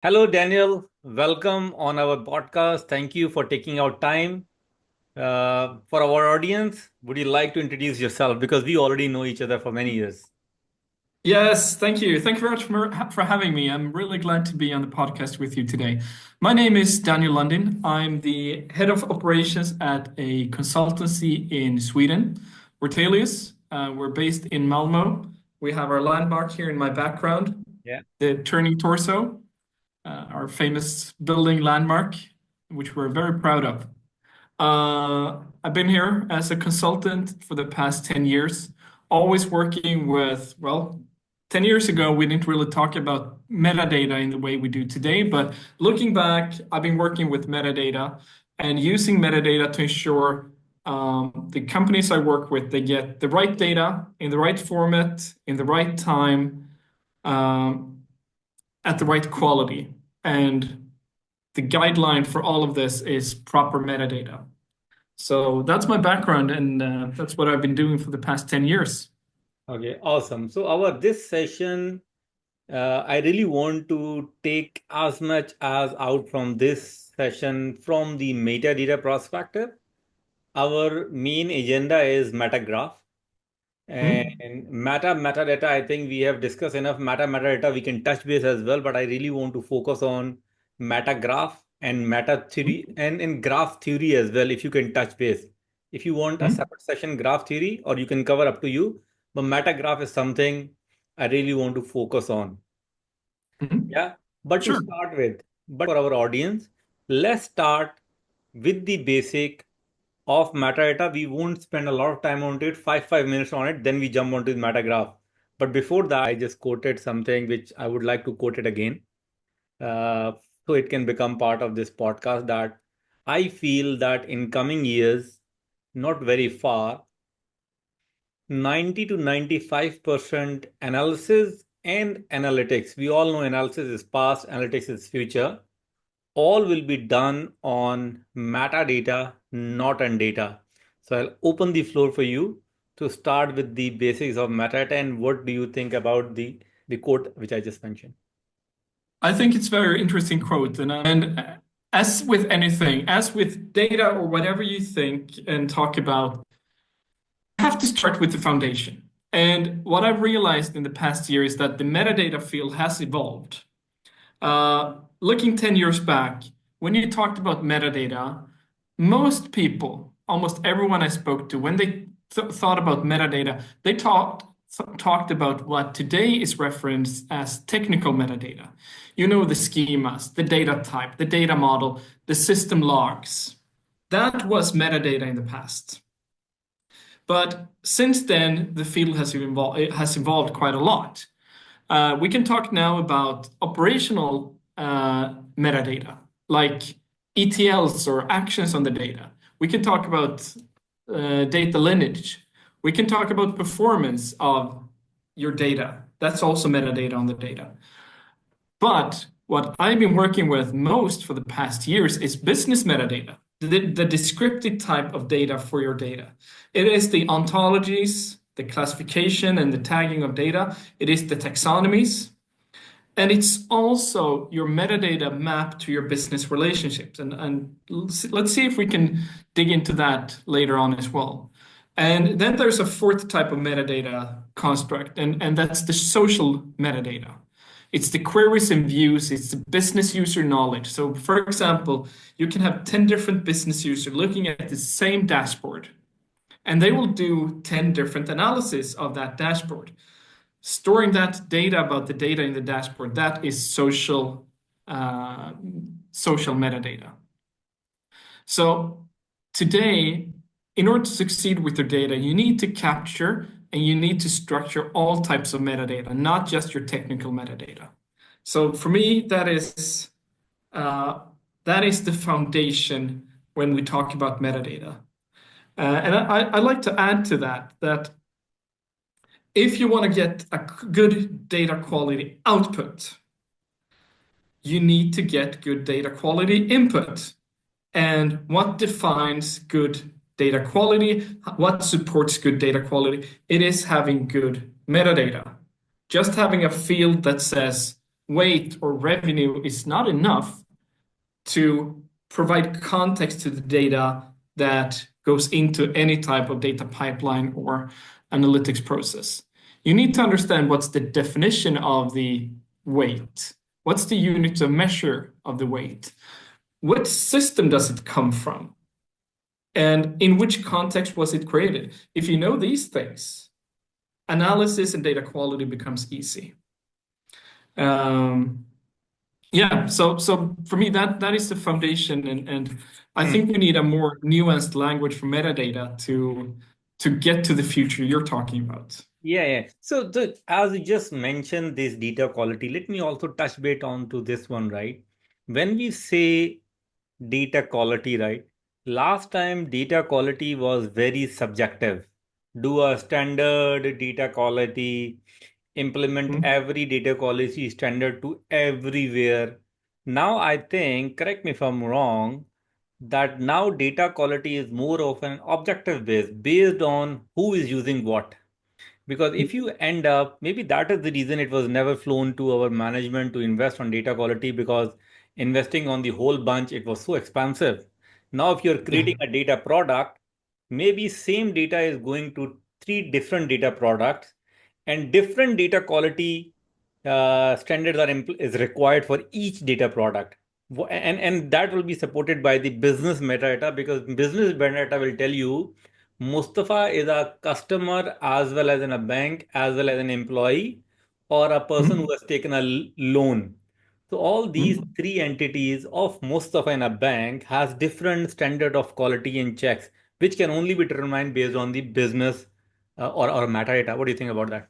Hello, Daniel. Welcome on our podcast. Thank you for taking out time. For our audience, would you like to introduce yourself? Because we already know each other for many years. Yes, thank you. Thank you very much for having me. I'm really glad to be on the podcast with you today. My name is Daniel Lundin. I'm the head of operations at a consultancy in Sweden, Ortelius. We're based in Malmo. We have our landmark here in my background, Yeah. the Turning Torso, our famous building landmark, which we're very proud of. I've been here as a consultant for the past 10 years, always working with, well, 10 years ago, we didn't really talk about metadata in the way we do today, but looking back, I've been working with metadata and using metadata to ensure the companies I work with, they get the right data in the right format, in the right time, um, at the right quality. And the guideline for all of this is proper metadata. So that's my background, and that's what I've been doing for the past 10 years. Okay, awesome. So our this session, I really want to take as much as out from this session from the metadata perspective. Our main agenda is MetaGraph. Hmm? And metadata, I think we have discussed enough metadata. We can touch base as well, but I really want to focus on metagraph and meta theory and in graph theory as well, if you can touch base. If you want a Hmm? separate session, graph theory, or you can cover up to you. But metagraph is something I really want to focus on. Hmm? Yeah. But to Sure. start with, but for our audience, let's start with the basic of metadata. We won't spend a lot of time on it, five minutes on it, then we jump onto the metagraph. But before that, I just quoted something which I would like to quote it again. Uh, so it can become part of this podcast that I feel that in coming years, not very far, 90 to 95% analysis and analytics. We all know analysis is past, analytics is future. All will be done on metadata, not on data. So I'll open the floor for you to start with the basics of metadata and what do you think about the quote which I just mentioned? I think it's a very interesting quote. And as with anything, as with data or whatever you think and talk about, you have to start with the foundation. And what I've realized in the past year is that the metadata field has evolved. Looking 10 years back, when you talked about metadata, most people, almost everyone I spoke to, when they thought about metadata, they talked about what today is referenced as technical metadata. You know, the schemas, the data type, the data model, the system logs. That was metadata in the past. But since then, the field has evolved quite a lot. We can talk now about operational metadata, like ETLs or actions on the data. We can talk about data lineage. We can talk about performance of your data. That's also metadata on the data. But what I've been working with most for the past years is business metadata, the descriptive type of data for your data. It is the ontologies, the classification, and the tagging of data. It is the taxonomies. And it's also your metadata mapped to your business relationships. And let's see if we can dig into that later on as well. And then there's a fourth type of metadata construct, and that's the social metadata. It's the queries and views, it's the business user knowledge. So, for example, you can have 10 different business users looking at the same dashboard, and they will do 10 different analyses of that dashboard. Storing that data about the data in the dashboard, that is social metadata. So today, in order to succeed with your data, you need to capture and you need to structure all types of metadata, not just your technical metadata. So for me, uh, that is the foundation when we talk about metadata. And I like to add to that if you want to get a good data quality output, you need to get good data quality input. And what defines good data quality? What supports good data quality? It is having good metadata. Just having a field that says weight or revenue is not enough to provide context to the data that goes into any type of data pipeline or analytics process. You need to understand what's the definition of the weight. What's the unit of measure of the weight? What system does it come from? And in which context was it created? If you know these things, analysis and data quality becomes easy. Yeah, so for me that is the foundation, and I Hmm. think we need a more nuanced language for metadata to get to the future you're talking about. Yeah, yeah. So as you just mentioned this data quality, let me also touch base on to this one, right? When we say data quality, right? Last time data quality was very subjective. Do a standard data quality, implement Hmm? every data quality standard to everywhere. Now I think, correct me if I'm wrong, that now data quality is more of an objective based on who is using what. Because if you end up, maybe that is the reason it was never flown to our management to invest on data quality, because investing on the whole bunch, it was so expensive. Now, if you're Yeah. creating a data product, maybe same data is going to three different data products, and different data quality standards is required for each data product. And that will be supported by the business metadata, because business metadata will tell you Mustafa is a customer as well as in a bank, as well as an employee, or a person who Hmm? has taken a loan. So all these Hmm? three entities of Mustafa in a bank has different standard of quality and checks, which can only be determined based on the business or metadata. What do you think about that?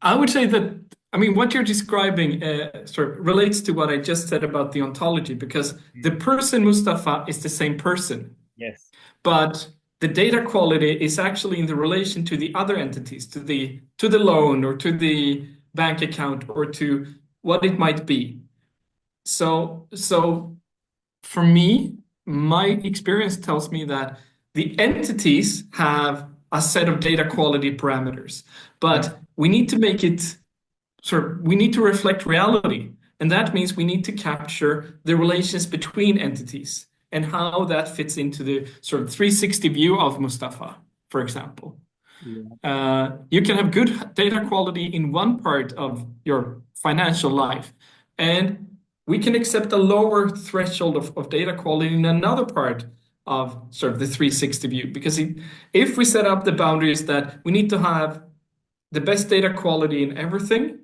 I would say that, I mean, what you're describing sort of relates to what I just said about the ontology, because the Mm. person Mustafa is the same person, Yes. but the data quality is actually in the relation to the other entities, to the loan or to the bank account or to what it might be. So for me, my experience tells me that the entities have a set of data quality parameters, Mm. but we need to make it we need to reflect reality. And that means we need to capture the relations between entities and how that fits into the sort of 360 view of Mustafa, for example. Yeah. You can have good data quality in one part of your financial life, and we can accept a lower threshold of data quality in another part of sort of the 360 view. Because if we set up the boundaries that we need to have the best data quality in everything,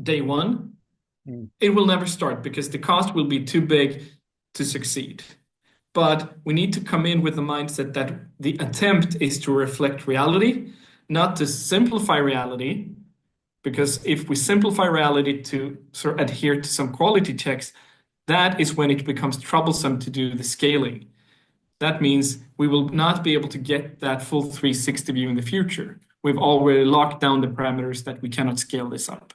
day one, Mm. it will never start because the cost will be too big to succeed. But we need to come in with the mindset that the attempt is to reflect reality, not to simplify reality. Because if we simplify reality to sort of adhere to some quality checks, that is when it becomes troublesome to do the scaling. That means we will not be able to get that full 360 view in the future. We've already locked down the parameters that we cannot scale this up.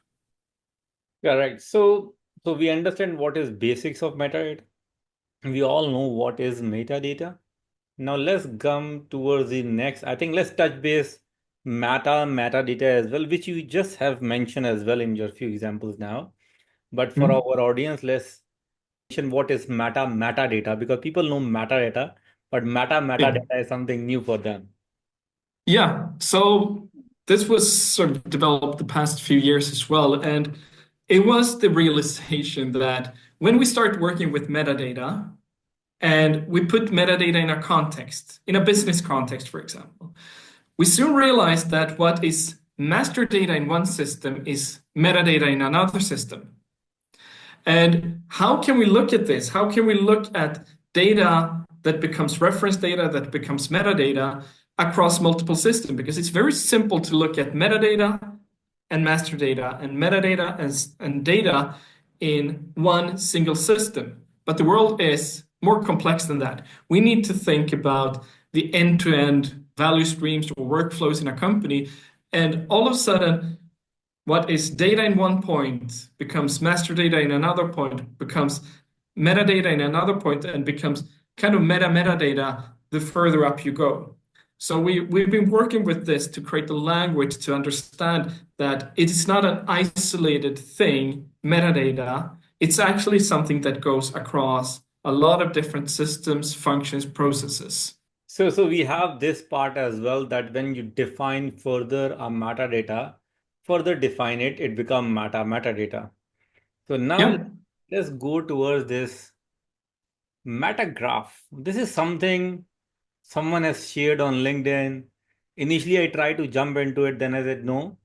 Correct. So we understand what is basics of metadata. We all know what is metadata. Now let's come towards the next. I think let's touch base metadata as well, which you just have mentioned as well in your few examples now. But for Hmm? our audience, let's mention what is metadata, because people know metadata, but Yeah. metadata is something new for them. Yeah, so this was sort of developed the past few years as well. And it was the realization that when we start working with metadata and we put metadata in a context, in a business context, for example, we soon realized that what is master data in one system is metadata in another system. And how can we look at this? How can we look at data that becomes reference data, that becomes metadata across multiple systems? Because it's very simple to look at metadata and master data and metadata and data in one single system. But the world is more complex than that. We need to think about the end-to-end value streams or workflows in a company. And all of a sudden, what is data in one point becomes master data in another point, becomes metadata in another point, and becomes kind of metadata the further up you go. So we've been working with this to create the language to understand that it is not an isolated thing, metadata. It's actually something that goes across a lot of different systems, functions, processes. So we have this part as well, that when you define further a metadata, further define it, it become metadata. So now Yeah. let's go towards this MetaGraph. This is something someone has shared on LinkedIn. Initially, I tried to jump into it, then I said no.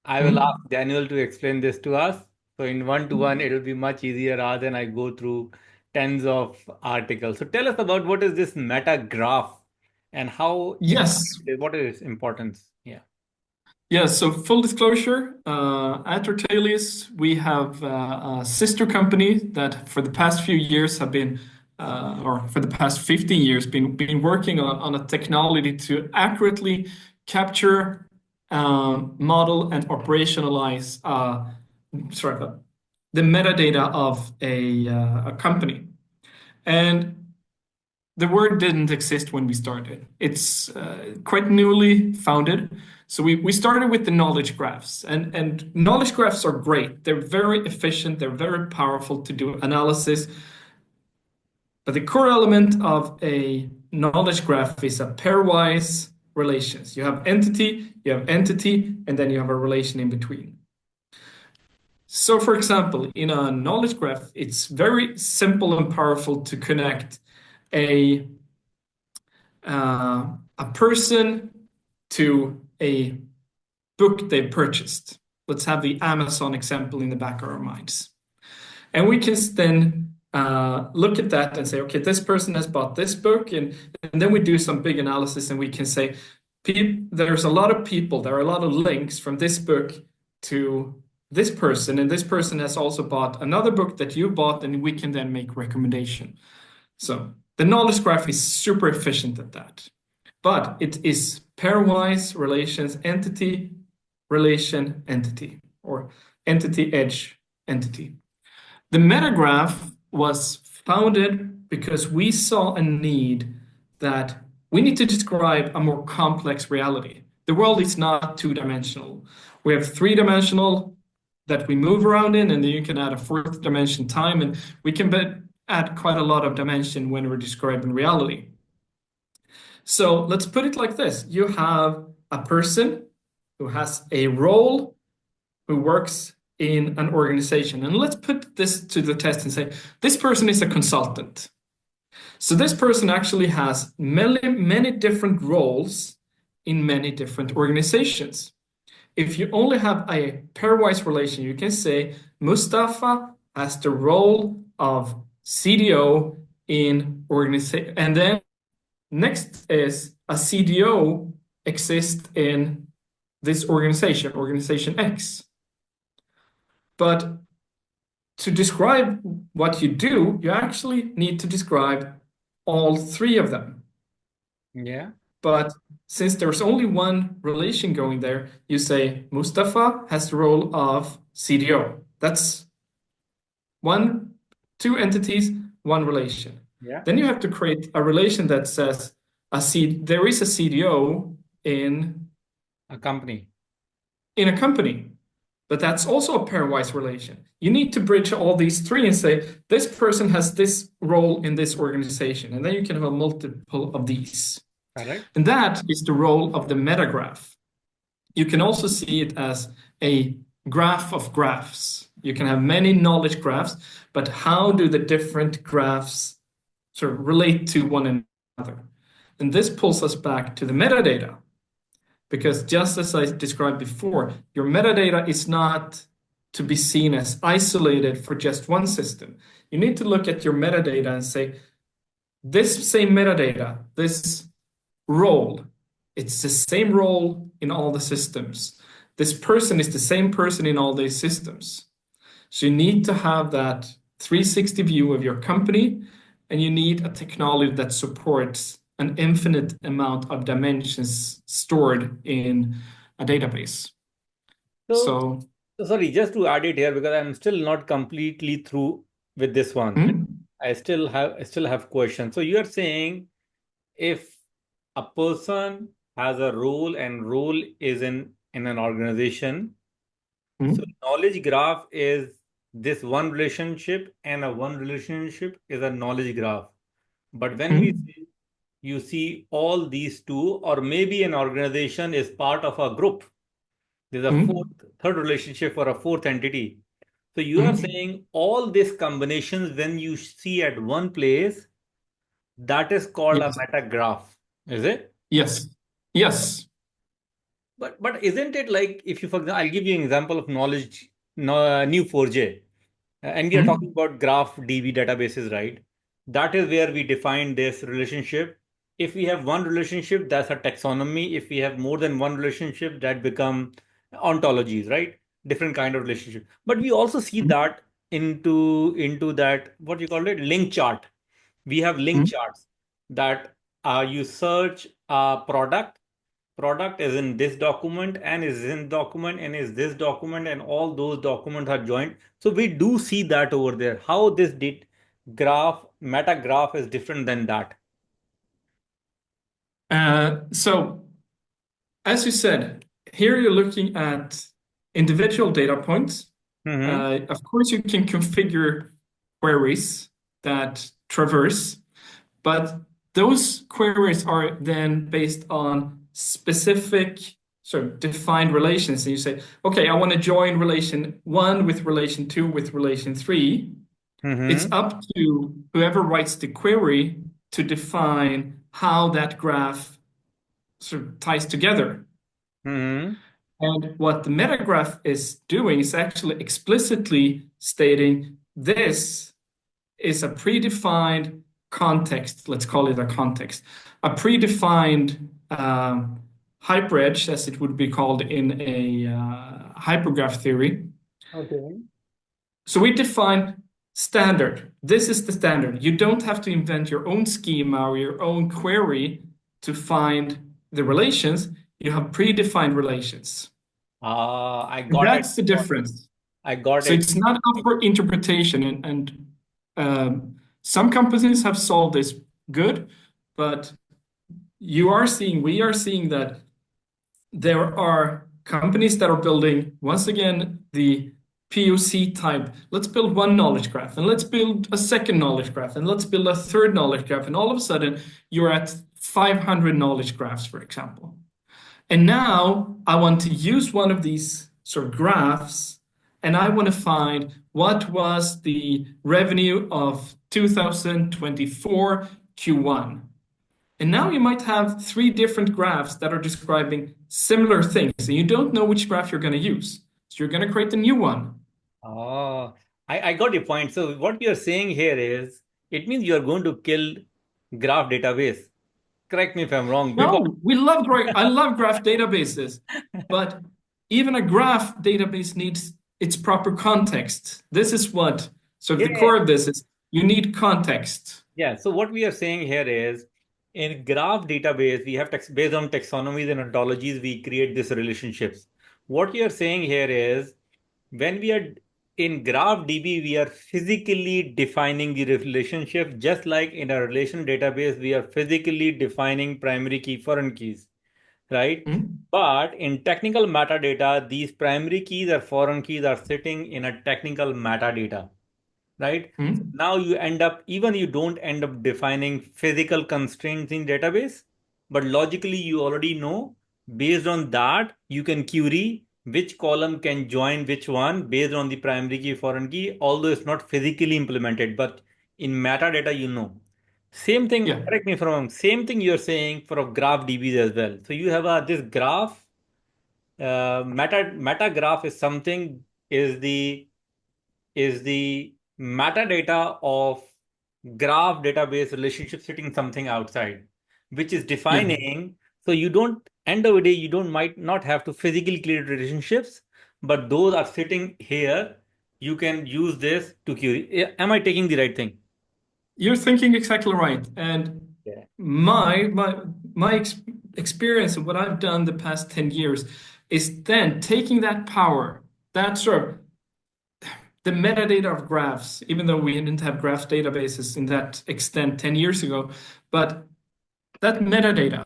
I will ask Mhm. Daniel to explain this to us. So in one-to-one, it will be much easier rather than I go through tens of articles. So tell us about what is this MetaGraph and how important Yes. it is, what is its importance? Yeah. Yeah, so full disclosure, at Ortelius, we have a sister company that for the past few years have been, or for the past 15 years, been working on a technology to accurately capture, model, and operationalize sort of the metadata of a company. And the word didn't exist when we started. It's quite newly founded. So we started with the knowledge graphs, and knowledge graphs are great. They're very efficient. They're very powerful to do analysis. But the core element of a knowledge graph is a pairwise relations. You have entity, and then you have a relation in between. So for example, in a knowledge graph, it's very simple and powerful to connect a a person to a book they purchased. Let's have the Amazon example in the back of our minds. And we can then look at that and say, okay, this person has bought this book. And then we do some big analysis and we can say, there's a lot of people, there are a lot of links from this book to this person. And this person has also bought another book that you bought, and we can then make recommendation. So the knowledge graph is super efficient at that. But it is pairwise relations, entity, relation, entity, or entity, edge, entity. The MetaGraph was founded because we saw a need that we need to describe a more complex reality. The world is not two-dimensional. We have three-dimensional that we move around in, and then you can add a fourth dimension, time, and we can add quite a lot of dimension when we're describing reality. So let's put it like this. You have a person who has a role, who works in an organization. And let's put this to the test and say, this person is a consultant. So this person actually has many, many different roles in many different organizations. If you only have a pairwise relation, you can say Mustafa has the role of CDO in organization. And then next is a CDO exists in this organization, organization X. But to describe what you do, you actually need to describe all three of them. Yeah. But since there's only one relation going there, you say Mustafa has the role of CDO. That's two entities, one relation. Yeah. Then you have to create a relation that says there is a CDO A company. in a company. But that's also a pairwise relation. You need to bridge all these three and say, this person has this role in this organization. And then you can have a multiple of these. Correct. And that is the role of the metagraph. You can also see it as a graph of graphs. You can have many knowledge graphs, but how do the different graphs sort of relate to one another? And this pulls us back to the metadata. Because just as I described before, your metadata is not to be seen as isolated for just one system. You need to look at your metadata and say, this same metadata, this role, it's the same role in all the systems. This person is the same person in all these systems. So you need to have that 360 view of your company, and you need a technology that supports an infinite amount of dimensions stored in a database. So, So, so sorry, just to add it here because I'm still not completely through with this one. hmm? I still have questions. So you are saying if a person has a role, and role is in an organization. So Mm, knowledge graph is this one relationship, and a one relationship is a knowledge graph. But when we mm, say you see all these two, or maybe an organization is part of a group, there's a mm, third relationship or a fourth entity. So you are mm. saying all these combinations, when you see at one place, that is called a Yes, meta graph, is it? yes, yes. But isn't it like, if you, for example, I'll give you an example of knowledge, no, New4j, and we are talking Mm, about graph DB databases, right? That is where we define this relationship. If we have one relationship, that's a taxonomy. If we have more than one relationship, that become ontologies, right? Different kind of relationship. But we also see mm, that into that, what you call it, link chart. We have link mm. charts that you search a product is in this document, and is in document, and is this document, and all those documents are joined. So we do see that over there. How this did graph, meta graph, is different than that. So, as you said, here you're looking at individual data points. Mm-hmm. Of course, you can configure queries that traverse, but those queries are then based on specific sort of defined relations. And you say, okay, I want to join relation one with relation two with relation three. It's Mm-hmm. up to whoever writes the query to define how that graph sort of ties together. Mm-hmm. And what the MetaGraph is doing is actually explicitly stating this is a predefined context. Let's call it a context, a predefined hyperedge, as it would be called in a hypergraph theory. Okay. So we define standard. This is the standard. You don't have to invent your own schema or your own query to find the relations. You have predefined relations. I And got it. that's the difference. I got So it. it's not up for interpretation. And some companies have solved this good, but we are seeing that there are companies that are building, once again, the POC type. Let's build one knowledge graph, and let's build a second knowledge graph, and let's build a third knowledge graph. And all of a sudden, you're at 500 knowledge graphs, for example. And now I want to use one of these sort of graphs, and I want to find what was the revenue of 2024 Q1. And now you might have three different graphs that are describing similar things, and you don't know which graph you're going to use. So you're going to create a new one. Oh, I got your point. So what you're saying here is, it means you're going to kill graph database. Correct me if I'm wrong, because No, I love graph databases, but even a graph database needs its proper context. This is what, so yeah, the core of this is you need context. yeah. So what we are saying here is, in graph database, we have based on taxonomies and ontologies, we create these relationships. What you are saying here is, when we are in graph DB, we are physically defining the relationship, just like in a relation database, we are physically defining primary key, foreign keys, right? Hmm? But in technical metadata, these primary keys or foreign keys are sitting in a technical metadata, right? So Hmm? now you end up, even you don't end up defining physical constraints in database, but logically you already know, based on that you can query which column can join which one based on the primary key, foreign key, although it's not physically implemented, but in metadata you know. Same thing, Yeah. correct me if I'm wrong, same thing you're saying for a graph DBs as well. So you have a this graph, meta graph is something, is the metadata of graph database relationship sitting something outside, which is Yeah. defining. So you don't, end of the day, you don't, might not have to physically create relationships, but those are sitting here. You can use this to query. Am I taking the right thing? You're thinking exactly right. And Yeah. my my my experience of what I've done the past 10 years is then taking that power, that sort of the metadata of graphs, even though we didn't have graph databases in that extent 10 years ago, but that metadata.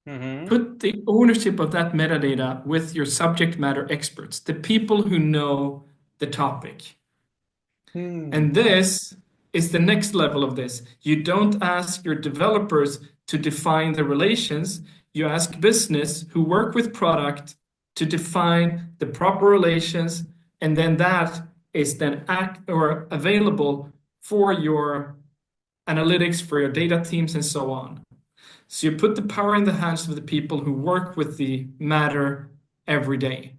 Mm-hmm. Put the ownership of that metadata with your subject matter experts, the people who know the topic. Hmm. And this is the next level of this. You don't ask your developers to define the relations. You ask business who work with product to define the proper relations, and then that is then act or available for your analytics, for your data teams, and so on. So you put the power in the hands of the people who work with the matter every day.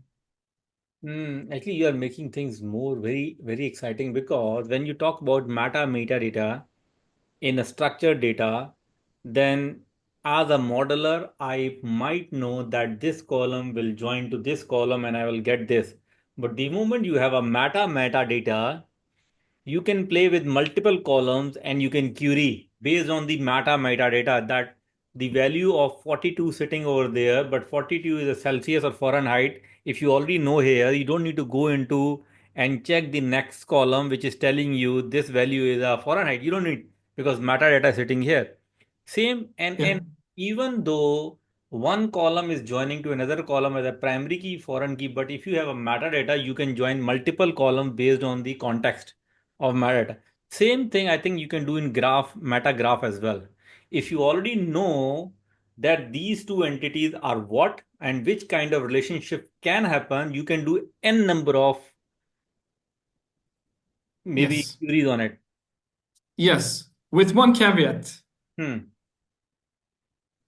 Actually, you are making things more very, very exciting because when you talk about metadata in a structured data, then as a modeler, I might know that this column will join to this column and I will get this. But the moment you have a metadata, you can play with multiple columns and you can query based on the metadata that the value of 42 sitting over there, but 42 is a Celsius or Fahrenheit. If you already know here, you don't need to go into and check the next column which is telling you this value is a Fahrenheit. You don't need, because metadata is sitting here. Same, and Yeah. even though one column is joining to another column as a primary key, foreign key, but if you have a metadata, you can join multiple columns based on the context of metadata. Same thing I think you can do in MetaGraph as well. If you already know that these two entities are what and which kind of relationship can happen, you can do n number of maybe Yes. queries on it. Yes. With one caveat. Hmm.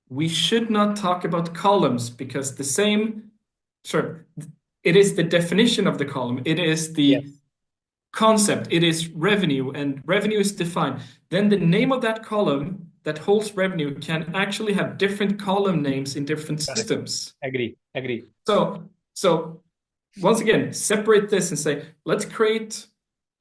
We should not talk about columns because the same, sure, it is the definition of the column, it is the Yes. concept, it is revenue, and revenue is defined. Then the name of that column that holds revenue can actually have different column names in different Correct. systems. Agree. Agree. So once again, separate this and say, let's create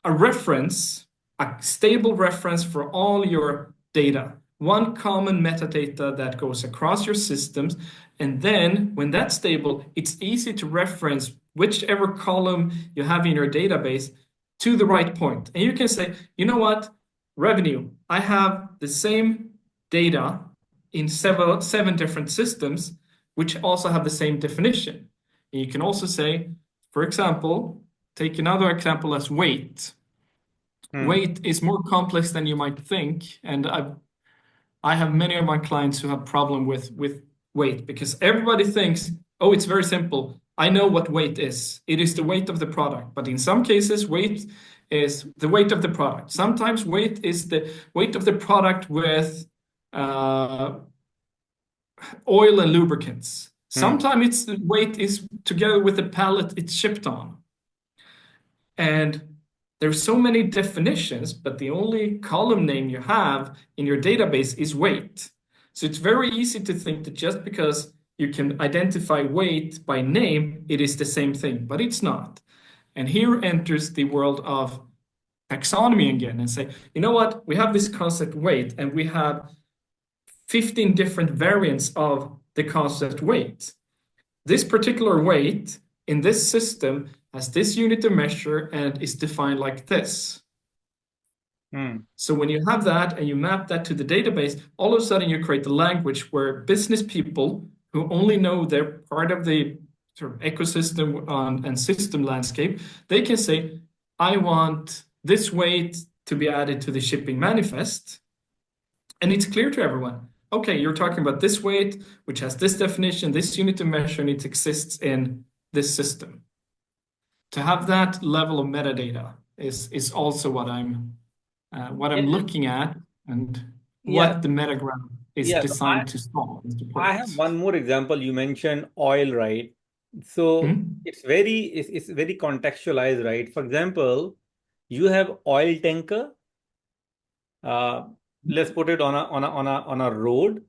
a reference, a stable reference for all your data, one common metadata that goes across your systems. And then when that's stable, it's easy to reference whichever column you have in your database to the right point. And you can say, you know what, revenue, I have the same data in seven different systems, which also have the same definition. And you can also say, for example, take another example as weight. Hmm. Weight is more complex than you might think, and I have many of my clients who have problem with weight because everybody thinks, oh, it's very simple. I know what weight is. It is the weight of the product. But in some cases, weight is the weight of the product. Sometimes weight is the weight of the product with uh, oil and lubricants. Hmm. Sometimes it's the weight is together with the pallet it's shipped on. And there's so many definitions, but the only column name you have in your database is weight. So it's very easy to think that just because you can identify weight by name, it is the same thing, but it's not. And here enters the world of taxonomy again and say, you know what? We have this concept weight, and we have 15 different variants of the concept weight. This particular weight in this system has this unit of measure and is defined like this. Hmm. So when you have that and you map that to the database, all of a sudden you create a language where business people who only know their part of the sort of ecosystem and system landscape, they can say, I want this weight to be added to the shipping manifest. And it's clear to everyone. Okay, you're talking about this weight, which has this definition, this unit of measure, and it exists in this system. To have that level of metadata is also what I'm And looking at and yeah, what the MetaGraph is yeah. So designed to solve and I have support. one more example. You mentioned oil, right? So Hmm? it's very contextualized, right? For example, you have oil tanker. Uh, let's put it on a road.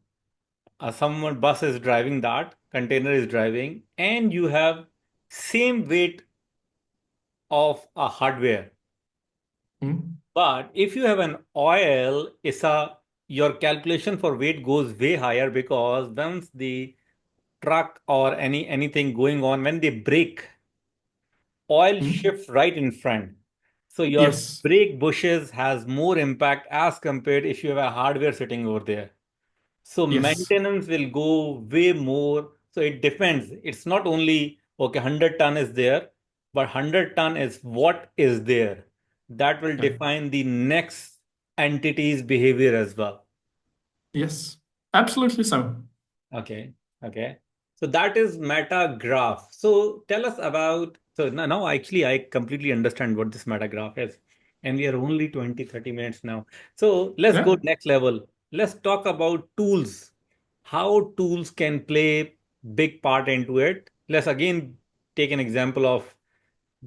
Someone bus is driving that, container is driving, and you have same weight of a hardware. Hmm? But if you have an oil, it's a your calculation for weight goes way higher because once the truck or anything going on, when they brake, oil Hmm? shifts right in front. So your Yes. brake bushes has more impact as compared if you have a hardware sitting over there. So Yes. maintenance will go way more. So it depends. It's not only, okay, 100 ton is there, but 100 ton is what is there. That will Yeah. define the next entity's behavior as well. Yes. Absolutely so. Okay. Okay. So that is MetaGraph. So tell us about, so now actually I completely understand what this MetaGraph is. And we are only 20-30 minutes now. So let's go Yeah. next level. Let's talk about tools. How tools can play big part into it. Let's again take an example of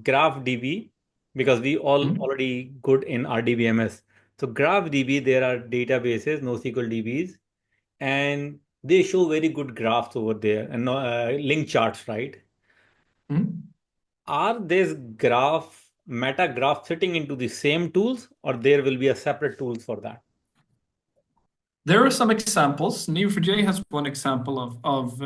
GraphDB because we all Mm. already good in RDBMS. So GraphDB, there are databases, NoSQL DBs, and they show very good graphs over there and link charts, right? Mm. Are these meta graph sitting into the same tools, or there will be a separate tools for that? There are some examples. Neo4j has one example of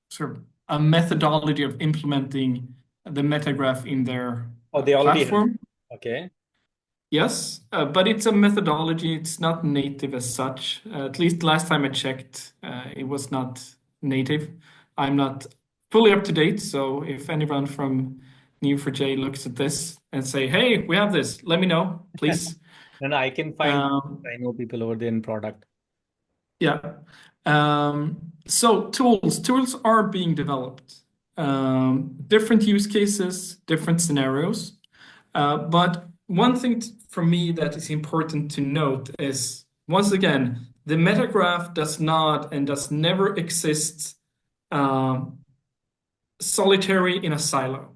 sort of a methodology of implementing the MetaGraph in their Or they already have? platform. Okay. Yes, but it's a methodology. It's not native as such. At least last time I checked, it was not native. I'm not fully up to date, so if anyone from Neo4j looks at this and say, "Hey, we have this," let me know, please. And I can find, Um, I know people over there in product. Yeah. So tools are being developed. Different use cases, different scenarios. But one thing for me that is important to note is, once again, the metagraph does not and does never exist um, solitary in a silo.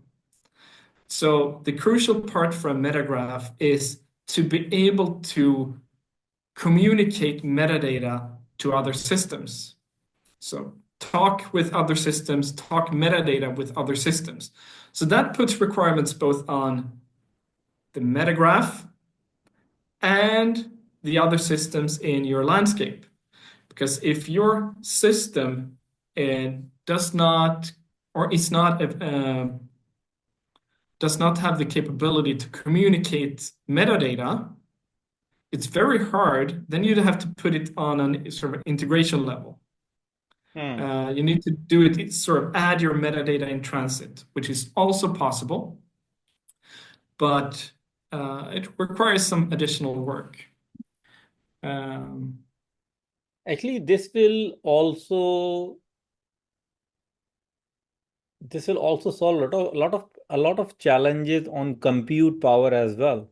So the crucial part for a metagraph is to be able to communicate metadata to other systems. So talk with other systems, talk metadata with other systems. So that puts requirements both on the metagraph and the other systems in your landscape. Because if your system does not or is not does not have the capability to communicate metadata, it's very hard. Then you'd have to put it on an sort of integration level. Hmm. You need to do it, sort of add your metadata in transit, which is also possible, but it requires some additional work. Um, Actually, this will also solve a lot of challenges on compute power as well.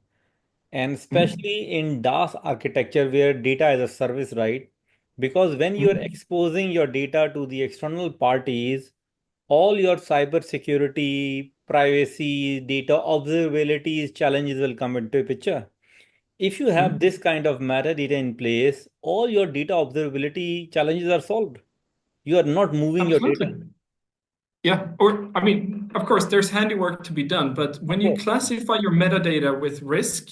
And mm, especially in DaaS architecture where data is a service, right? Because when you're mm, exposing your data to the external parties, all your cyber security, privacy, data observability challenges will come into picture. If you have mm. this kind of metadata in place, all your data observability challenges are solved. You are not moving your data. Absolutely. Yeah. Or, I mean, of course, there's handiwork to be done, but when Of you course. classify your metadata with risk,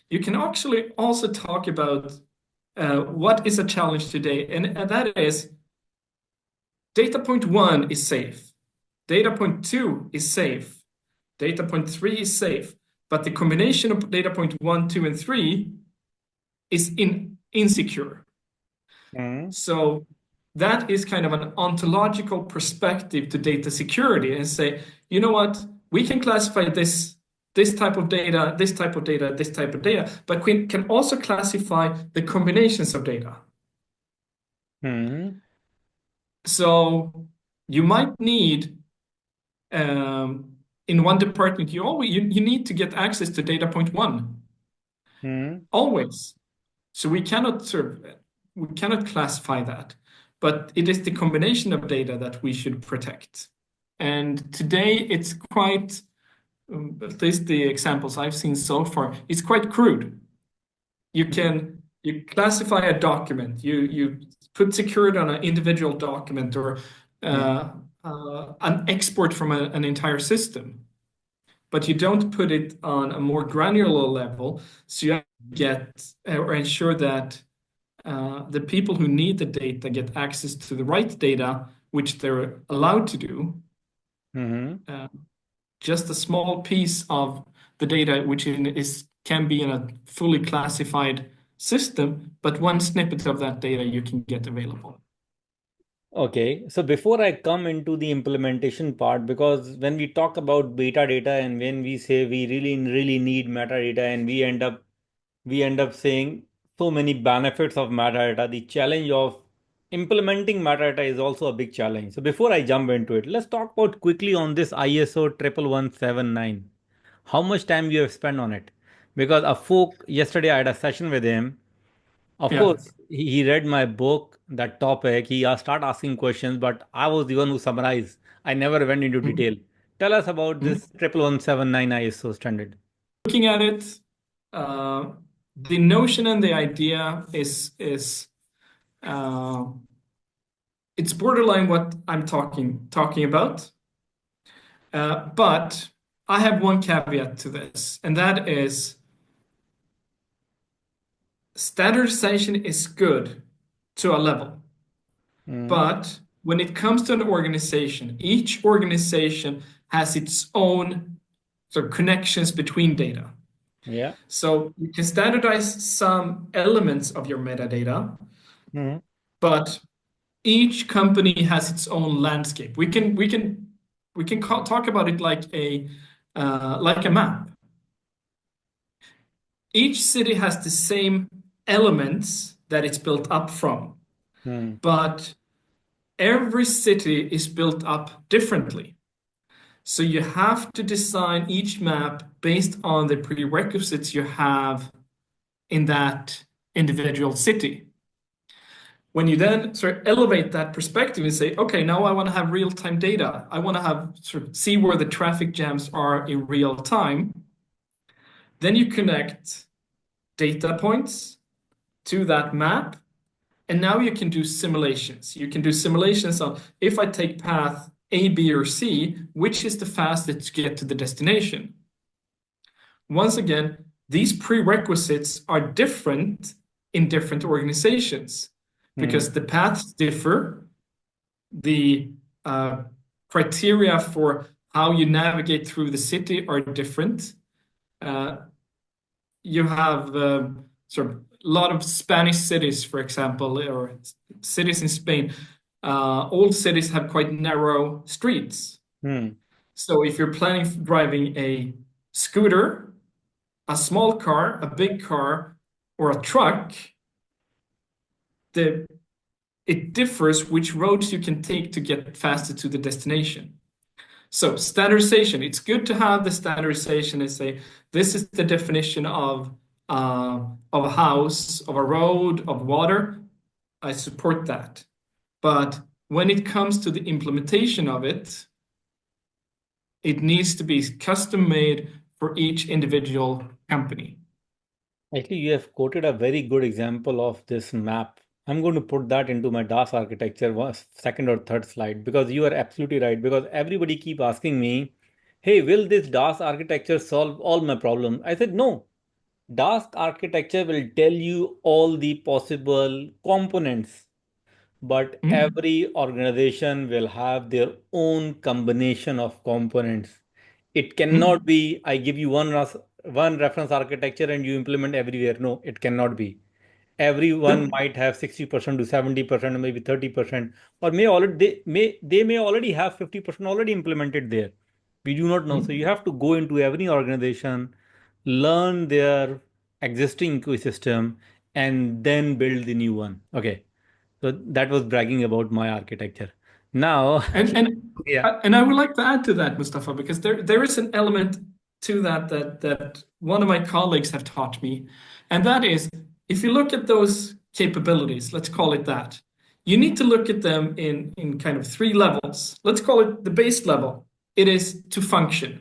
you can actually also talk about what is a challenge today. And that is data point one is safe, data point two is safe, data point three is safe, but the combination of data point one, two, and three is insecure. Hmm. So that is kind of an ontological perspective to data security and say, you know what, we can classify this type of data, this type of data, this type of data, but we can also classify the combinations of data. Hmm. So you might need in one department, you need to get access to data point one Hmm. always. So we cannot classify that, but it is the combination of data that we should protect. And today it's quite, at least the examples I've seen so far, it's quite crude. You classify a document, you put security on an individual document or Hmm. uh, an export from an entire system, but you don't put it on a more granular level. So you have to get or ensure that the people who need the data get access to the right data, which they're allowed to do. Hmm. Uh, just a small piece of the data, which can be in a fully classified system, but one snippet of that data you can get available. Okay, so before I come into the implementation part, because when we talk about beta data and when we say we really need metadata and we end up saying so many benefits of metadata, the challenge of implementing metadata is also a big challenge. So before I jump into it, let's talk about quickly on this ISO 11179. How much time you have spent on it? Because a folk yesterday I had a session with him. Of Yeah. course, he read my book, that topic. He started asking questions, but I was the one who summarized. I never went into Mhm. detail. Tell us about Mhm. this 11179 ISO standard. Looking at it, uh, the notion and the idea is uh, it's borderline what I'm talking about. But I have one caveat to this, and that is standardization is good to a level. Mm, But when it comes to an organization, each organization has its own sort of connections between data. yeah. So you can standardize some elements of your metadata, Mm, but each company has its own landscape. Talk about it like a map. Each city has the same elements that it's built up from, mm, but every city is built up differently. So you have to design each map based on the prerequisites you have in that individual city. When you then sort of elevate that perspective and say, okay, now I want to have real-time data. I want to have sort of see where the traffic jams are in real time. Then you connect data points to that map. And now you can do simulations. You can do simulations on if I take path A, B, or C, which is the fastest to get to the destination? Once again, these prerequisites are different in different organizations mm, because the paths differ, the uh, criteria for how you navigate through the city are different. Uh, you have sort of a lot of Spanish cities, for example, or cities in Spain. All cities have quite narrow streets. mm, So if you're planning driving a scooter, a small car, a big car, or a truck, the it differs which roads you can take to get faster to the destination. So standardization, it's good to have the standardization and say this is the definition of a house, of a road, of water. I support that. But when it comes to the implementation of it, it needs to be custom made for each individual company. Actually, you have quoted a very good example of this map. I'm going to put that into my DAS architecture second or third slide because you are absolutely right. Because everybody keep asking me, "Hey, will this DAS architecture solve all my problems?" I said, "No. DAS architecture will tell you all the possible components, but Hmm? every organization will have their own combination of components. It cannot Hmm? be I give you one reference architecture and you implement everywhere. No, it cannot be. Everyone Yep. might have 60% to 70% or maybe 30%, or they may already have 50% already implemented there. We do not know. So you Hmm? have to go into every organization, learn their existing ecosystem, and then build the new one. Okay. So that was bragging about my architecture. Now, yeah. And I would like to add to that, Mustafa, because there is an element to that one of my colleagues have taught me, and that is if you look at those capabilities, let's call it that, you need to look at them in kind of three levels. Let's call it the base level. It is to function,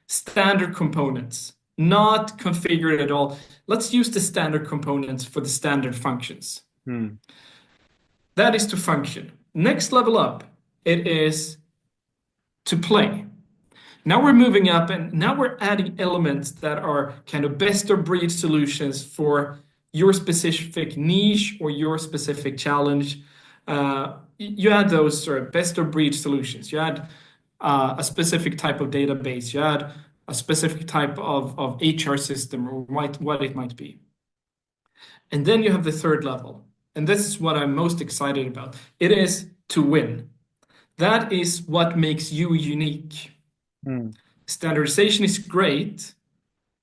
standard components, not configured at all. Let's use the standard components for the standard functions. Hmm. That is to function. Next level up, it is to play. Now we're moving up and now we're adding elements that are kind of best of breed solutions for your specific niche or your specific challenge. You add those sort of best of breed solutions. You add a specific type of database. You add a specific type of HR system or what it might be. And then you have the third level. And this is what I'm most excited about. It is to win. That is what makes you unique. Hmm. Standardization is great,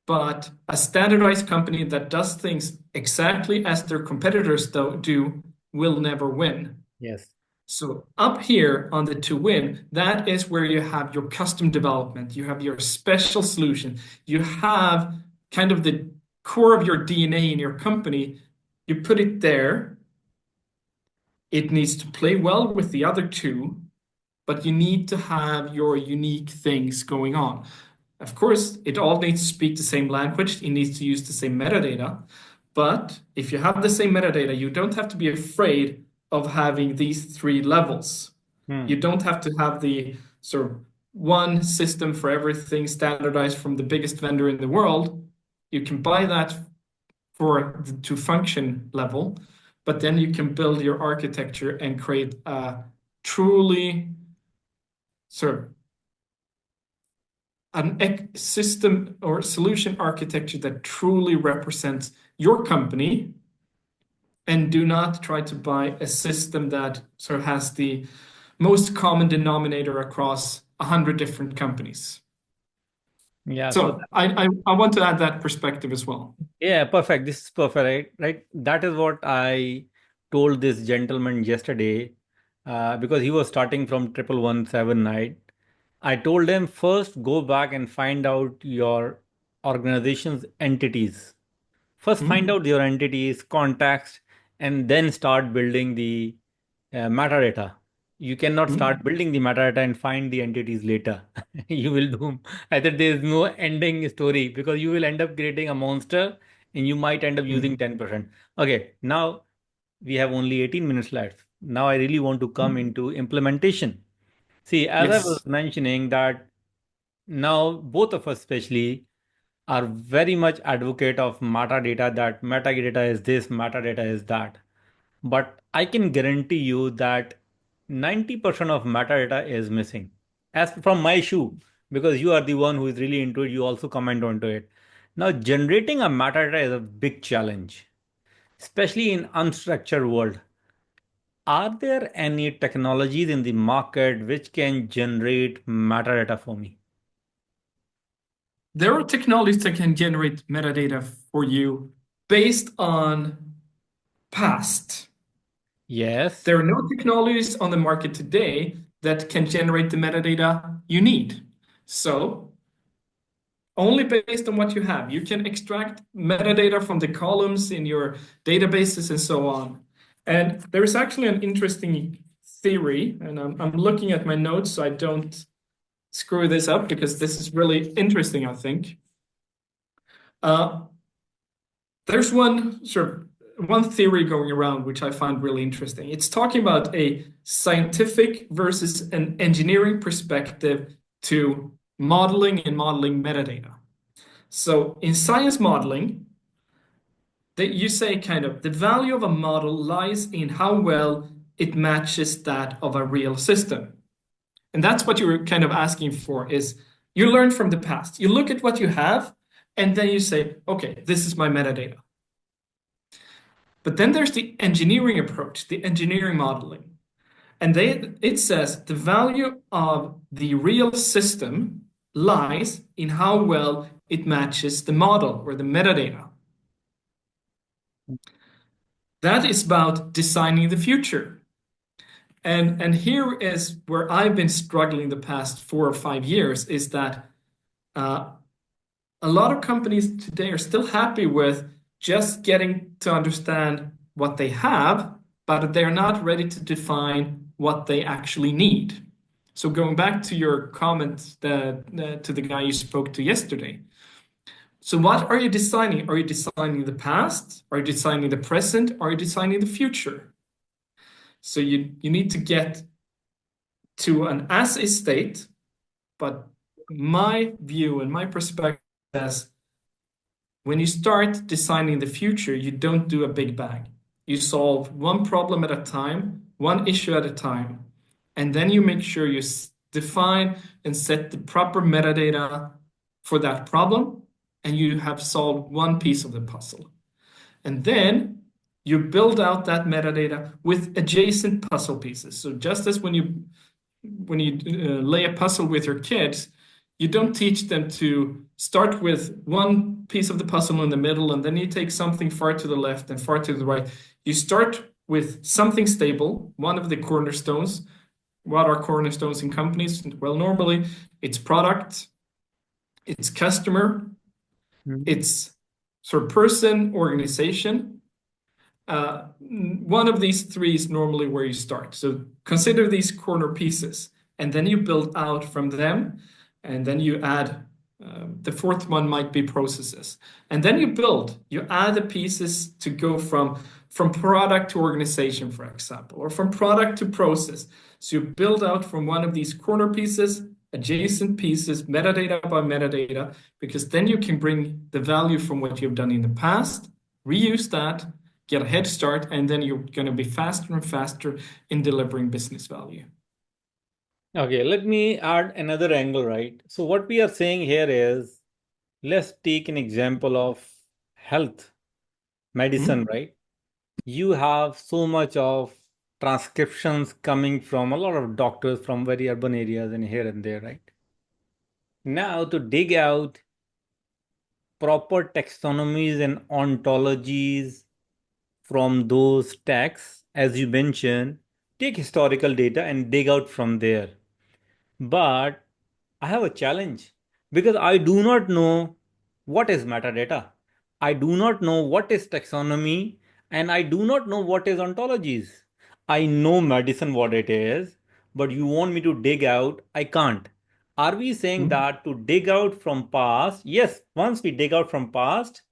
but a standardized company that does things exactly as their competitors do will never win. Yes. So up here on the to win, that is where you have your custom development, you have your special solution, you have kind of the core of your DNA in your company. You put it there. It needs to play well with the other two, but you need to have your unique things going on. Of course, it all needs to speak the same language. It needs to use the same metadata. But if you have the same metadata, you don't have to be afraid of having these three levels. Hmm. You don't have to have the sort of one system for everything standardized from the biggest vendor in the world. You can buy that for the to function level, but then you can build your architecture and create a truly sort of system or solution architecture that truly represents your company, and do not try to buy a system that sort of has the most common denominator across 100 different companies. Yeah. So So I want to add that perspective as well. yeah, perfect. This is perfect, right? Right. That is what I told this gentleman yesterday, because he was starting from 1117. I told him first go back and find out your organization's entities. First, find Hmm? out your entities, context, and then start building the metadata. You cannot Hmm? start building the metadata and find the entities later. You will doom. Either there is no ending story because you will end up creating a monster and you might end up using Hmm? 10%. Okay, now we have only 18 minutes left. Now I really want to come Hmm? into implementation. See, as I was Yes. mentioning that now both of us especially are very much advocate of metadata, that metadata is this, metadata is that. But I can guarantee you that 90% of metadata is missing. As from my shoe, because you are the one who is really into it, you also comment onto it. Now, generating a metadata is a big challenge, especially in unstructured world. Are there any technologies in the market which can generate metadata for me? There are technologies that can generate metadata for you based on past. Yes. There are no technologies on the market today that can generate the metadata you need. So, only based on what you have, you can extract metadata from the columns in your databases and so on. And there is actually an interesting theory, and I'm looking at my notes so I don't screw this up because this is really interesting, I think. Uh, there's one theory going around which I find really interesting. It's talking about a scientific versus an engineering perspective to modeling and modeling metadata. So in science modeling, that you say kind of the value of a model lies in how well it matches that of a real system. And that's what you're kind of asking for is you learn from the past. You look at what you have and then you say, okay, this is my metadata. But then there's the engineering approach, the engineering modeling. And it says the value of the real system lies in how well it matches the model or the metadata. That is about designing the future. And here is where I've been struggling the past 4 or 5 years is that uh, a lot of companies today are still happy with just getting to understand what they have, but they're not ready to define what they actually need. So going back to your comment to the guy you spoke to yesterday. So what are you designing? Are you designing the past? Are you designing the present? Are you designing the future? So you need to get to an as is state, but my view and my perspective is when you start designing the future, you don't do a big bang. You solve one problem at a time, one issue at a time, and then you make sure you define and set the proper metadata for that problem, and you have solved one piece of the puzzle. And then you build out that metadata with adjacent puzzle pieces. So just as when you lay a puzzle with your kids, you don't teach them to start with one piece of the puzzle in the middle and then you take something far to the left and far to the right. You start with something stable, one of the cornerstones. What are cornerstones in companies? Well, normally it's product, it's customer, Mhm. it's sort of person, organization. One of these three is normally where you start. So consider these corner pieces, and then you build out from them, and then you add the fourth one might be processes, and then you add the pieces to go from product to organization, for example, or from product to process. So you build out from one of these corner pieces, adjacent pieces, metadata by metadata, because then you can bring the value from what you've done in the past, reuse that, get a head start, and then you're going to be faster and faster in delivering business value. Okay, let me add another angle, right? So, what we are saying here is let's take an example of health, medicine, Hmm? right? You have so much of transcriptions coming from a lot of doctors from very urban areas and here and there, right? Now, to dig out proper taxonomies and ontologies from those texts, as you mentioned, take historical data and dig out from there. But I have a challenge because I do not know what is metadata. I do not know what is taxonomy and I do not know what is ontologies. I know medicine what it is, but you want me to dig out, I can't. Are we saying Hmm? that to dig out from past? Yes, once we dig out from past,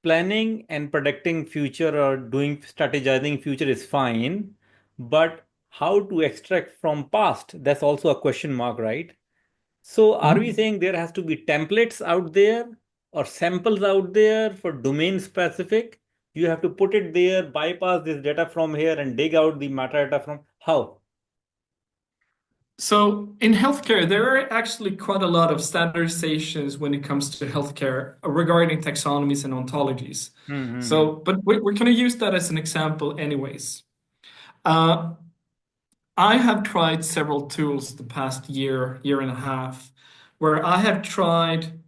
planning and predicting future or doing strategizing future is fine, but how to extract from past? That's also a question mark, right? So are we Hmm? saying there has to be templates out there or samples out there for domain specific? You have to put it there, bypass this data from here and dig out the metadata from how? So in healthcare, there are actually quite a lot of standardizations when it comes to healthcare regarding taxonomies and ontologies. Mm-hmm. So, but we're going to use that as an example anyways. Uh, I have tried several tools the past year, year and a half, where I have tried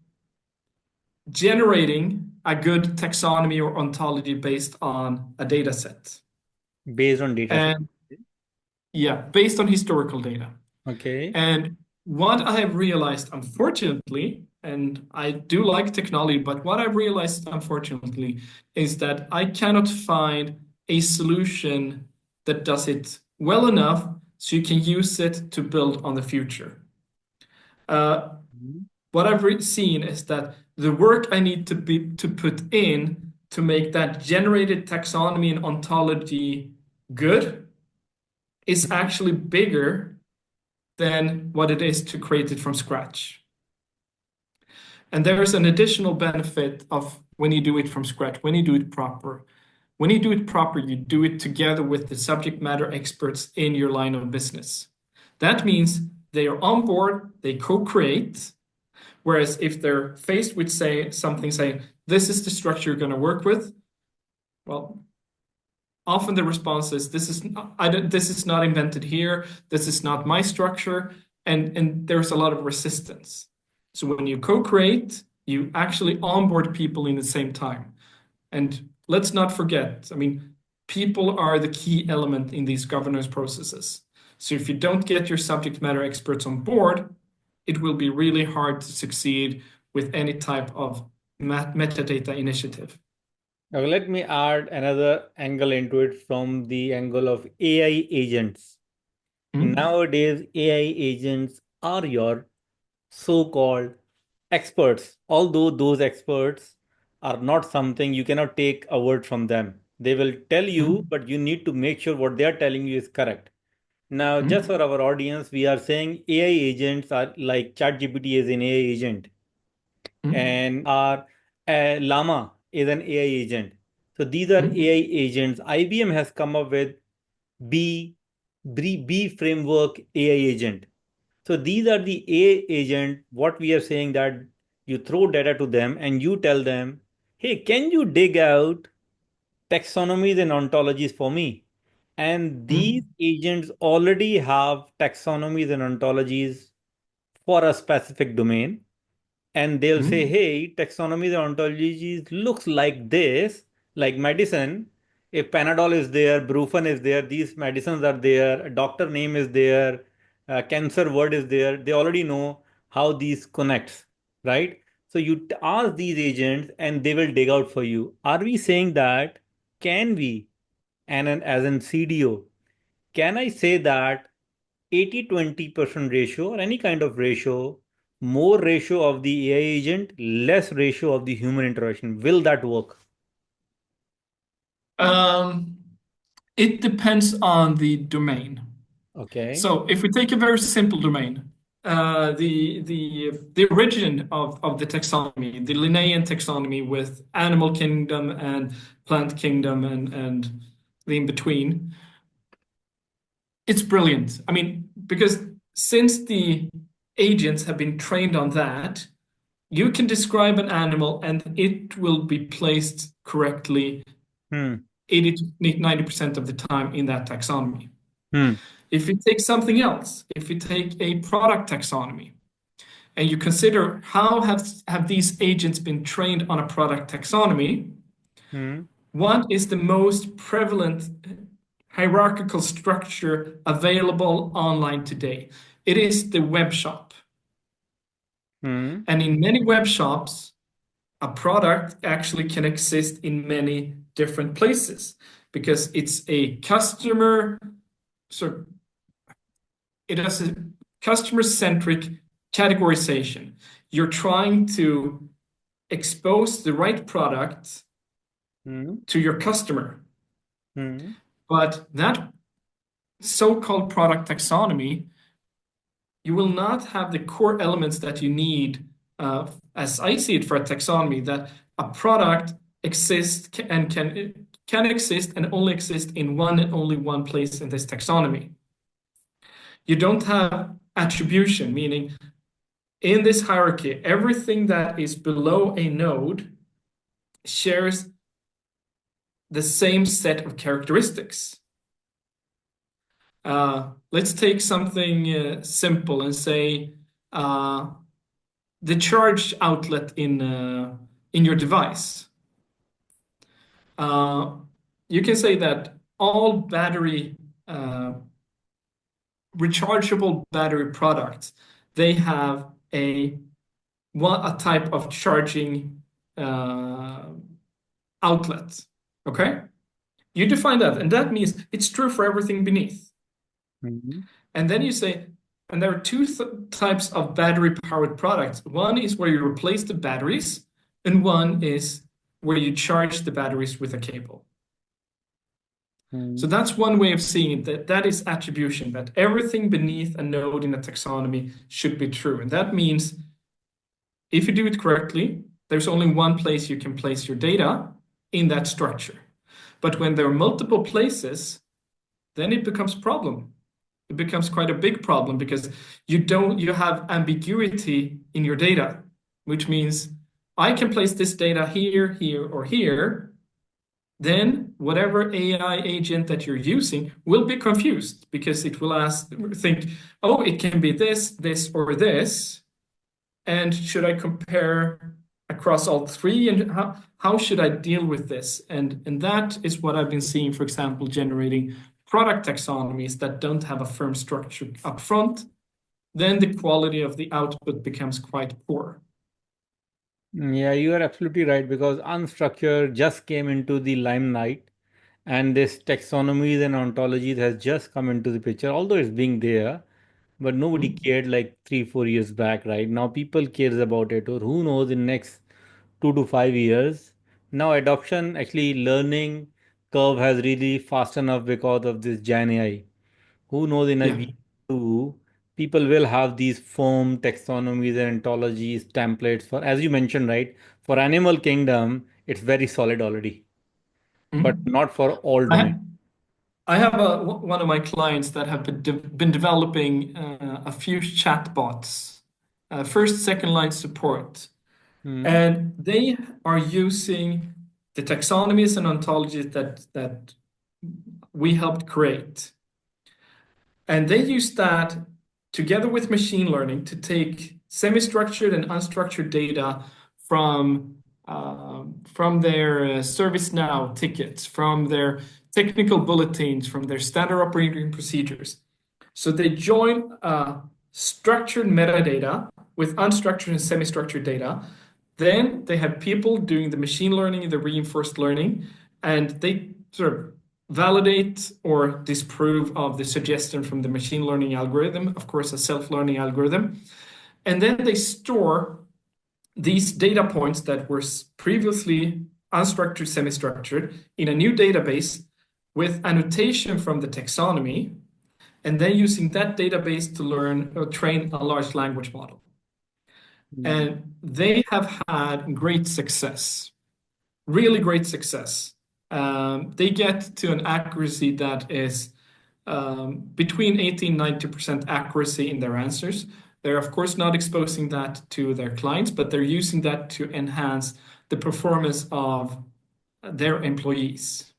generating a good taxonomy or ontology based on a data set. Based on data set. And yeah, based on historical data. Okay. And what I have realized, unfortunately, and I do like technology, but what I've realized, unfortunately, is that I cannot find a solution that does it well enough so you can use it to build on the future. Uh, Mhm. what I've seen is that the work I need to put in to make that generated taxonomy and ontology good is actually bigger than what it is to create it from scratch. And there's an additional benefit of when you do it from scratch, when you do it proper. When you do it proper, you do it together with the subject matter experts in your line of business. That means they are on board, they co-create. Whereas if they're faced with say something saying, this is the structure you're going to work with, well, often the response is this is not invented here, this is not my structure, and there's a lot of resistance. So when you co-create, you actually onboard people in the same time. And let's not forget, I mean, people are the key element in these governance processes. So if you don't get your subject matter experts on board, it will be really hard to succeed with any type of metadata initiative. Now let me add another angle into it from the angle of AI agents. Hmm? Nowadays, AI agents are your so-called experts, although those experts are not something you cannot take a word from them. They will tell you, Hmm? but you need to make sure what they are telling you is correct. Now, just Hmm? for our audience, we are saying AI agents are like ChatGPT is an AI agent, Hmm? and our Llama is an AI agent. So these are Hmm? AI agents. IBM has come up with B, B framework AI agent. So these are the A agent. What we are saying that you throw data to them and you tell them, hey, can you dig out taxonomies and ontologies for me. And these Mm, agents already have taxonomies and ontologies for a specific domain. And they'll say, mm. hey, taxonomies and ontologies looks like this, like medicine. If Panadol is there, Brufen is there, these medicines are there, a doctor name is there, cancer word is there. They already know how these connects, right? So you ask these agents and they will dig out for you. Are we saying that, can we, and as in CDO, can I say that 80-20% ratio or any kind of ratio, more ratio of the AI agent, less ratio of the human interaction? Will that work? Um, it depends on the domain. Okay. So if we take a very simple domain, the origin of the taxonomy, the Linnaean taxonomy with animal kingdom and plant kingdom and the in between, it's brilliant. I mean, because since the agents have been trained on that, you can describe an animal and it will be placed correctly Hmm. 80 to 90% of the time in that taxonomy. Hmm. If you take something else, if you take a product taxonomy, and you consider how have these agents been trained on a product taxonomy, Hmm. what is the most prevalent hierarchical structure available online today? It is the web shop. Hmm. And in many web shops, a product actually can exist in many different places because it's a customer sort of, it has a customer-centric categorization. You're trying to expose the right product Hmm. to your customer, Hmm. but that so-called product taxonomy, you will not have the core elements that you need, as I see it, for a taxonomy, that a product exists and can exist and only exist in one and only one place in this taxonomy. You don't have attribution, meaning in this hierarchy, everything that is below a node shares the same set of characteristics. Let's take something simple and say uh, the charge outlet in your device. Uh, you can say that all battery rechargeable battery products, they have a type of charging uh, outlet. Okay, you define that, and that means it's true for everything beneath. Hmm. And then you say, and there are two types of battery powered products. One is where you replace the batteries, and one is where you charge the batteries with a cable. So Hmm. that's one way of seeing it, that is attribution, that everything beneath a node in a taxonomy should be true. And that means if you do it correctly, there's only one place you can place your data in that structure. But when there are multiple places, then it becomes a problem. It becomes quite a big problem because you have ambiguity in your data, which means I can place this data here, here, or here. Then whatever AI agent that you're using will be confused because it will think, oh, it can be this, this, or this. And should I compare across all three? And how should I deal with this? And that is what I've been seeing, for example, generating product taxonomies that don't have a firm structure up front. Then the quality of the output becomes quite poor. Yeah, you are absolutely right because unstructured just came into the limelight and this taxonomies and ontologies has just come into the picture, although it's being there, but nobody Mm. cared like 3-4 years back. Right now people cares about it, or who knows, in next 2 to 5 years. Now adoption, actually learning curve has really fast enough because of this Gen AI. Who knows, in a Yeah. week or two, people will have these form taxonomies and ontologies templates for, as you mentioned, right? For animal kingdom, it's very solid already, but Mm. not for all I, domains. ha- I have one of my clients that have been developing a few chatbots, first, second line support. Hmm. And they are using the taxonomies and ontologies that we helped create. And they use that together with machine learning to take semi-structured and unstructured data from their ServiceNow tickets, from their technical bulletins, from their standard operating procedures. So they join structured metadata with unstructured and semi-structured data. Then they have people doing the machine learning and the reinforced learning, and they sort of validate or disprove of the suggestion from the machine learning algorithm, of course, a self-learning algorithm. And then they store these data points that were previously unstructured, semi-structured in a new database with annotation from the taxonomy, and then using that database to learn or train a large language model. Mm. And they have had great success, really great success. They get to an accuracy that is between 80 and 90% accuracy in their answers. They're, of course, not exposing that to their clients, but they're using that to enhance the performance of their employees.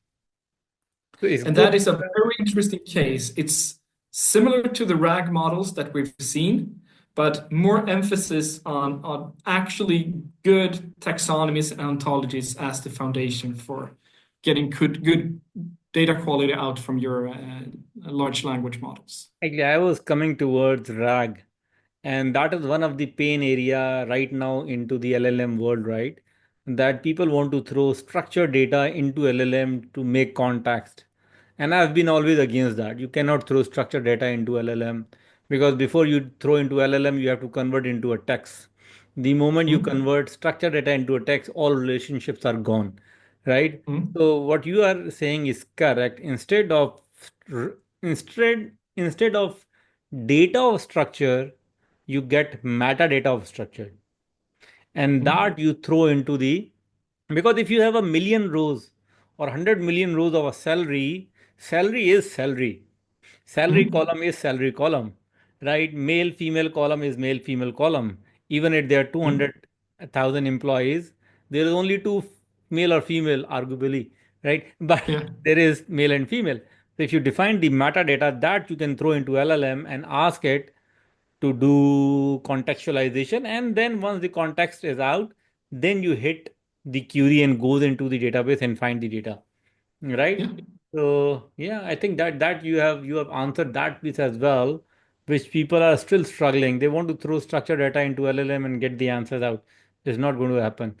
So is And good. that is a very interesting case. It's similar to the RAG models that we've seen, but more emphasis on actually good taxonomies and ontologies as the foundation for getting good data quality out from your large language models. Actually, I was coming towards RAG, and that is one of the pain area right now into the LLM world, right? That people want to throw structured data into LLM to make context. And I've been always against that. You cannot throw structured data into LLM because before you throw into LLM, you have to convert into a text. The moment you Mm, convert structured data into a text, all relationships are gone, right? mm, So what you are saying is correct. Instead of data of structure, you get metadata of structure, and mm, that you throw into the, because if you have a million rows or 100 million rows of a salary, salary is salary. Salary mm, column is salary column, right? Male female column is male female column. Even if there are mm. 200,000 employees, there is only two, male or female, arguably, right? But Yeah, there is male and female. So if you define the metadata, that you can throw into LLM and ask it to do contextualization, and then once the context is out, then you hit the query and goes into the database and find the data, right? yeah. So yeah, I think that you have answered that piece as well, which people are still struggling. They want to throw structured data into LLM and get the answers out. It's not going to happen.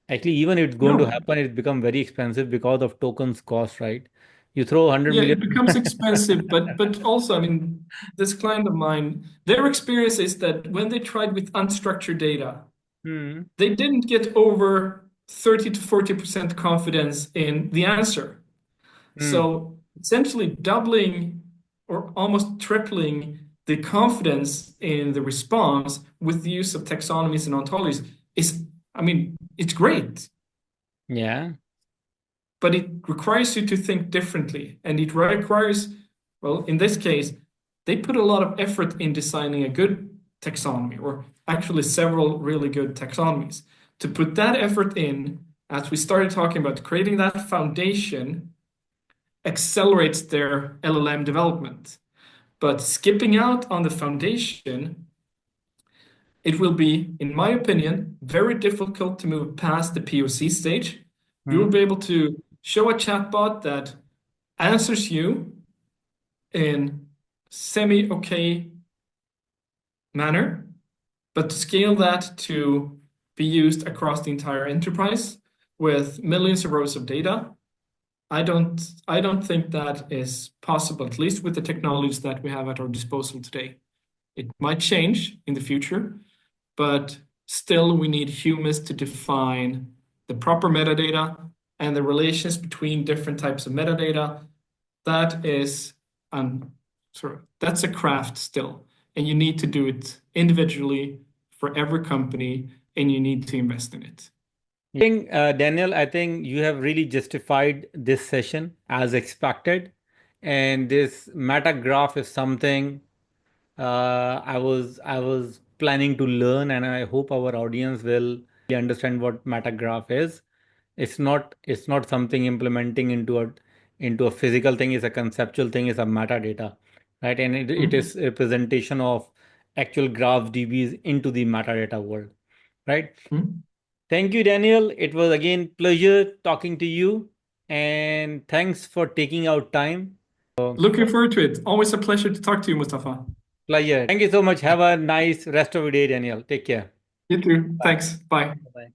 Actually, even if it's going to No, happen, it's become very expensive because of tokens cost, right? You throw 100 yeah, million. it becomes expensive, but also, I mean, this client of mine, their experience is that when they tried with unstructured data, Hmm. they didn't get over 30 to 40% confidence in the answer. Hmm. So essentially doubling or almost tripling the confidence in the response with the use of taxonomies and ontologies is, I mean, it's great, Yeah. but it requires you to think differently. And it requires, well, in this case, they put a lot of effort in designing a good taxonomy, or actually several really good taxonomies. To put that effort in, as we started talking about, creating that foundation accelerates their LLM development. But skipping out on the foundation, it will be, in my opinion, very difficult to move past the POC stage. You will Hmm. be able to show a chatbot that answers you in semi-okay manner, but to scale that to be used across the entire enterprise with millions of rows of data, I don't think that is possible, at least with the technologies that we have at our disposal today. It might change in the future, but still we need humans to define the proper metadata and the relations between different types of metadata. That is that's a craft still, and you need to do it individually for every company, and you need to invest in it. Daniel, I think you have really justified this session as expected. And this meta graph is something I was planning to learn, and I hope our audience will understand what meta graph is. It's not something implementing into a physical thing. It's a conceptual thing. It's a metadata, right? And it Mhm. is representation of actual graph DBs into the metadata world, right? Mhm. Thank you, Daniel. It was again pleasure talking to you, and thanks for taking out time. Looking forward to it. Always a pleasure to talk to you, Mustafa. Pleasure. Thank you so much. Have a nice rest of your day, Daniel. Take care. You too. Bye. Thanks. Bye. Bye.